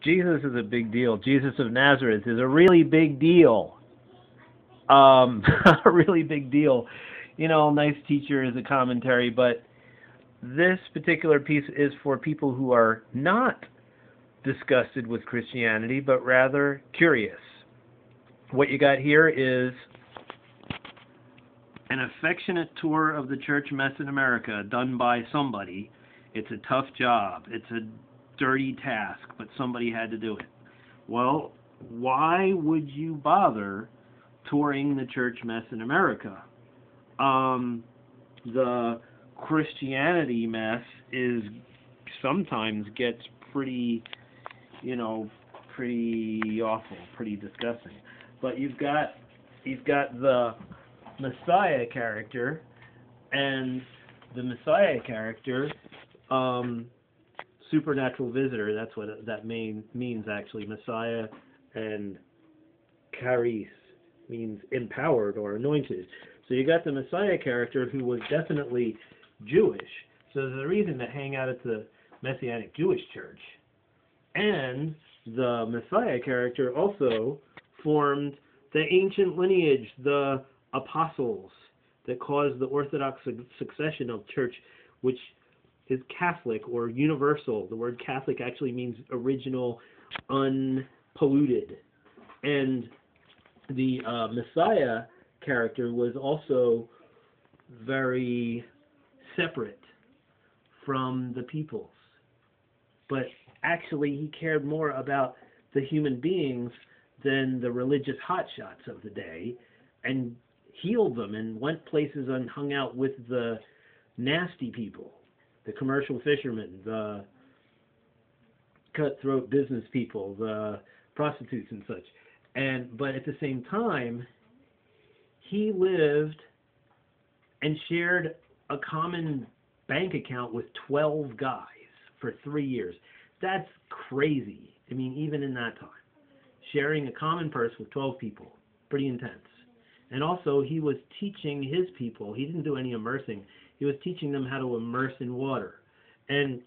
Jesus is a big deal. Jesus of Nazareth is a really big deal. A really big deal. You know, nice teacher is a commentary, but this particular piece is for people who are not disgusted with Christianity, but rather curious. What you got here is an affectionate tour of the church-mess in America done by somebody. It's a tough job. It's a dirty task, but somebody had to do it. Well, why would you bother touring the church-mess in America? The Christianity mess is sometimes gets pretty, pretty awful, pretty disgusting. But you've got the Messiah character, and the Messiah character, supernatural visitor. That's what that means actually. Messiah and charis means empowered or anointed. So you got the Messiah character who was definitely Jewish. So there's a reason to hang out at the Messianic Jewish church. And the Messiah character also formed the ancient lineage, the apostles, that caused the Orthodox succession of church, which is Catholic or universal. The word Catholic actually means original, unpolluted. And the Messiah character was also very separate from the peoples. But actually he cared more about the human beings than the religious hotshots of the day, and healed them and went places and hung out with the nasty people, the commercial fishermen, the cutthroat business people, the prostitutes and such. But at the same time, he lived and shared a common bank account with 12 guys for 3 years. That's crazy. I mean, even in that time. Sharing a common purse with 12 people. Pretty intense. And also, he was teaching his people. He didn't do any immersing. He was teaching them how to immerse in water. And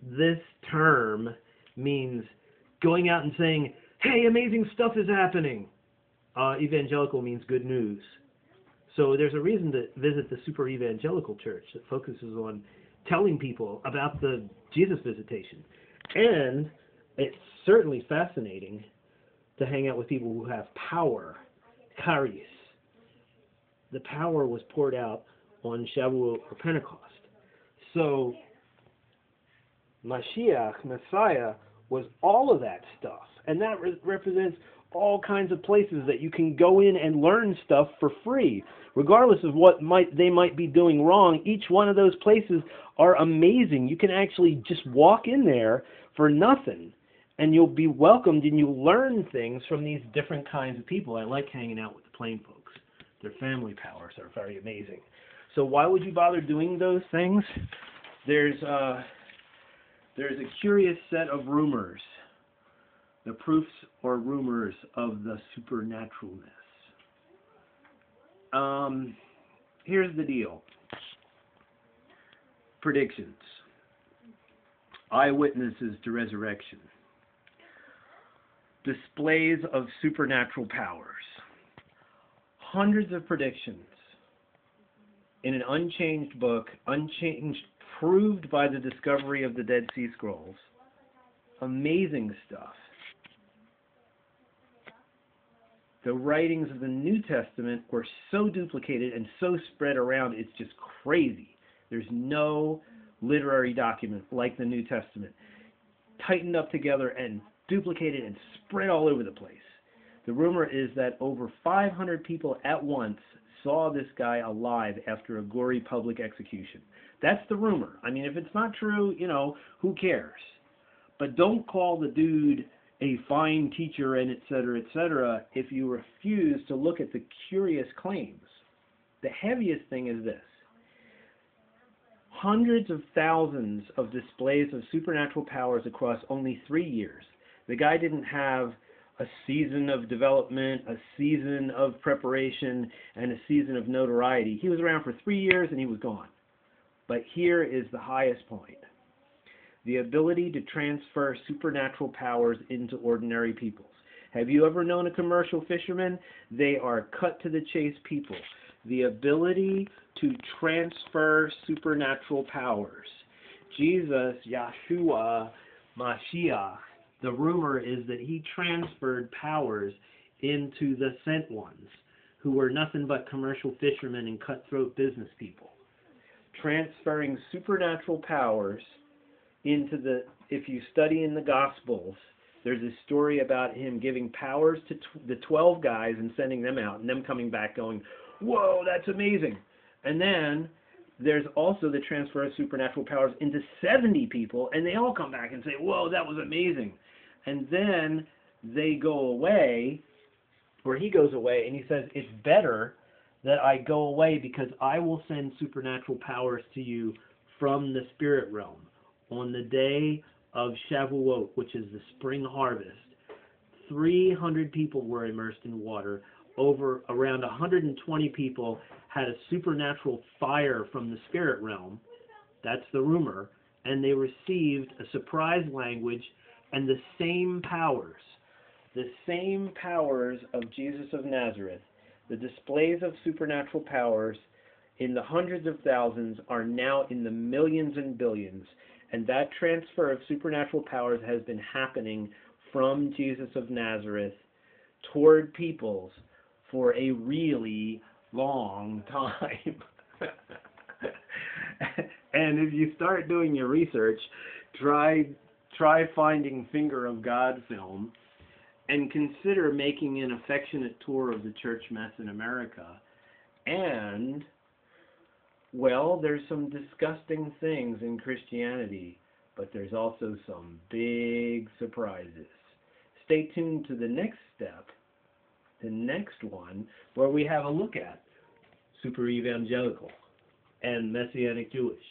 this term means going out and saying, hey, amazing stuff is happening. Evangelical means good news. So there's a reason to visit the super evangelical church that focuses on telling people about the Jesus visitation. And it's certainly fascinating to hang out with people who have power, charis. The power was poured out on Shavuot or Pentecost. So Mashiach, Messiah, was all of that stuff. And that represents all kinds of places that you can go in and learn stuff for free. Regardless of what they might be doing wrong, each one of those places are amazing. You can actually just walk in there for nothing, and you'll be welcomed, and you'll learn things from these different kinds of people. I like hanging out with the plain folks. Their family powers are very amazing. So why would you bother doing those things? There's a curious set of rumors, the proofs or rumors of the supernaturalness. Here's the deal. Predictions. Eyewitnesses to resurrection. Displays of supernatural powers. Hundreds of predictions in an unchanged book, unchanged, proved by the discovery of the Dead Sea Scrolls. Amazing stuff. The writings of the New Testament were so duplicated and so spread around, it's just crazy. There's no literary document like the New Testament, tightened up together and duplicated and spread all over the place. The rumor is that over 500 people at once saw this guy alive after a gory public execution. That's the rumor. I mean, if it's not true, who cares? But don't call the dude a fine teacher and etc., if you refuse to look at the curious claims. The heaviest thing is this. Hundreds of thousands of displays of supernatural powers across only 3 years. The guy didn't have a season of development, a season of preparation, and a season of notoriety. He was around for 3 years and he was gone. But here is the highest point. the ability to transfer supernatural powers into ordinary peoples. Have you ever known a commercial fisherman? They are cut to the chase people. The ability to transfer supernatural powers. Jesus, Yahshua, Mashiach, the rumor is that he transferred powers into the sent ones, who were nothing but commercial fishermen and cutthroat business people. Transferring supernatural powers into the, if you study in the Gospels, there's a story about him giving powers to the 12 guys and sending them out, and them coming back going, whoa, that's amazing. And then there's also the transfer of supernatural powers into 70 people, and they all come back and say, whoa, that was amazing. And then they go away, or he goes away, and he says, it's better that I go away because I will send supernatural powers to you from the spirit realm. On the day of Shavuot, which is the spring harvest, 300 people were immersed in water. Around 120 people had a supernatural fire from the spirit realm. That's the rumor. And they received a surprise language and the same powers of Jesus of Nazareth. The displays of supernatural powers in the hundreds of thousands are now in the millions and billions. And that transfer of supernatural powers has been happening from Jesus of Nazareth toward peoples for a really long time. And if you start doing your research, try finding Finger of God film and consider making an affectionate tour of the Church-Mess in America. And, well, there's some disgusting things in Christianity, but there's also some big surprises. Stay tuned to the next step, the next one, where we have a look at super evangelical and Messianic Jewish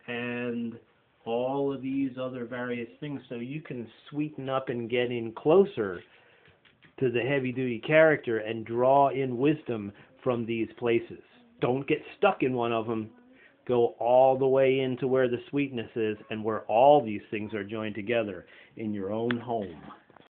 and all of these other various things, so you can sweeten up and get in closer to the heavy-duty character and draw in wisdom from these places. Don't get stuck in one of them. Go all the way into where the sweetness is and where all these things are joined together in your own home.